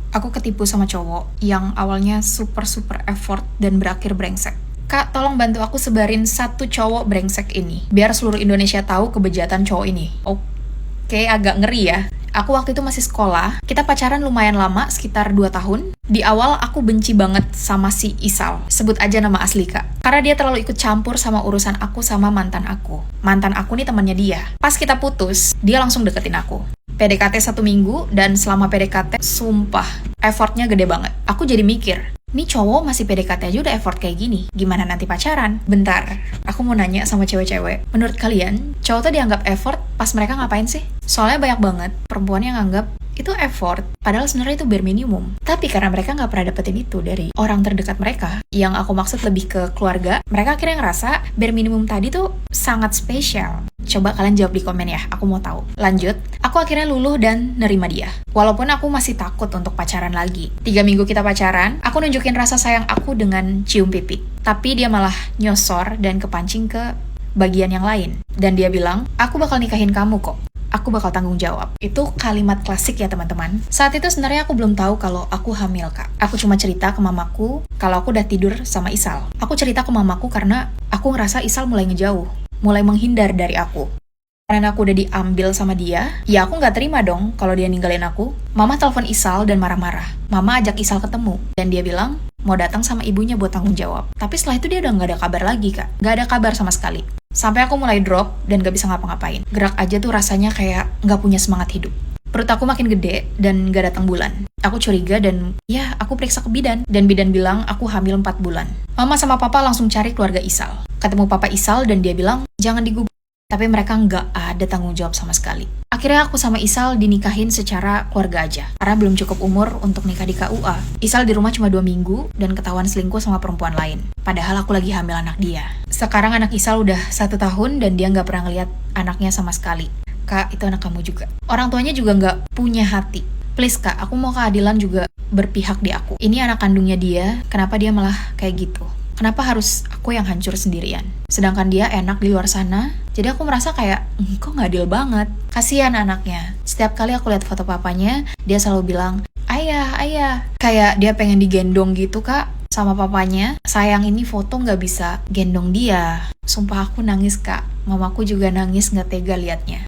Aku ketipu sama cowok yang awalnya super effort dan berakhir brengsek. Kak, tolong bantu aku sebarin satu cowok brengsek ini, biar seluruh Indonesia tahu kebejatan cowok ini. Oke, agak ngeri ya. Aku waktu itu masih sekolah, kita pacaran lumayan lama, sekitar 2 tahun. Di awal aku benci banget sama si Isal, sebut aja nama asli Kak. Karena dia terlalu ikut campur sama urusan aku sama mantan aku. Mantan aku nih temannya dia. Pas kita putus, dia langsung deketin aku. PDKT 1 minggu, dan selama PDKT, sumpah, effortnya gede banget. Aku jadi mikir, nih cowok masih PDKT aja udah effort kayak gini, gimana nanti pacaran? Bentar, aku mau nanya sama cewek-cewek. Menurut kalian, cowok tuh dianggap effort pas mereka ngapain sih? Soalnya banyak banget perempuan yang nganggap itu effort, padahal sebenarnya itu bare minimum. Tapi karena mereka nggak pernah dapetin itu dari orang terdekat mereka, yang aku maksud lebih ke keluarga, mereka akhirnya ngerasa bare minimum tadi tuh sangat spesial. Coba kalian jawab di komen ya, aku mau tahu. Lanjut, aku akhirnya luluh dan nerima dia. Walaupun aku masih takut untuk pacaran lagi. 3 minggu kita pacaran, aku nunjukin rasa sayang aku dengan cium pipi. Tapi dia malah nyosor dan kepancing ke bagian yang lain. Dan dia bilang, aku bakal nikahin kamu kok. Aku bakal tanggung jawab. Itu kalimat klasik ya teman-teman. Saat itu sebenarnya aku belum tahu kalau aku hamil Kak. Aku cuma cerita ke mamaku kalau aku udah tidur sama Isal. Aku cerita ke mamaku karena aku ngerasa Isal mulai ngejauh, mulai menghindar dari aku. Karena aku udah diambil sama dia, ya aku nggak terima dong kalau dia ninggalin aku. Mama telepon Isal dan marah-marah. Mama ajak Isal ketemu, dan dia bilang mau datang sama ibunya buat tanggung jawab. Tapi setelah itu dia udah nggak ada kabar lagi Kak. Nggak ada kabar sama sekali. Sampai aku mulai drop dan gak bisa ngapa-ngapain. Gerak aja tuh rasanya kayak gak punya semangat hidup. Perut aku makin gede dan gak datang bulan. Aku curiga dan ya aku periksa ke bidan. Dan bidan bilang aku hamil 4 bulan. Mama sama papa langsung cari keluarga Isal. Ketemu papa Isal dan dia bilang jangan digugur. Tapi mereka nggak ada tanggung jawab sama sekali. Akhirnya aku sama Isal dinikahin secara keluarga aja. Karena belum cukup umur untuk nikah di KUA. Isal di rumah cuma 2 minggu dan ketahuan selingkuh sama perempuan lain. Padahal aku lagi hamil anak dia. Sekarang anak Isal udah 1 tahun dan dia nggak pernah ngeliat anaknya sama sekali. Kak, itu anak kamu juga. Orang tuanya juga nggak punya hati. Please Kak, aku mau keadilan juga berpihak di aku. Ini anak kandungnya dia, kenapa dia malah kayak gitu? Kenapa harus aku yang hancur sendirian? Sedangkan dia enak di luar sana. Jadi aku merasa kayak, kok gak adil banget. Kasihan anaknya. Setiap kali aku lihat foto papanya, dia selalu bilang, ayah, ayah. Kayak dia pengen digendong gitu Kak, sama papanya. Sayang ini foto gak bisa gendong dia. Sumpah aku nangis Kak. Mamaku juga nangis gak tega liatnya.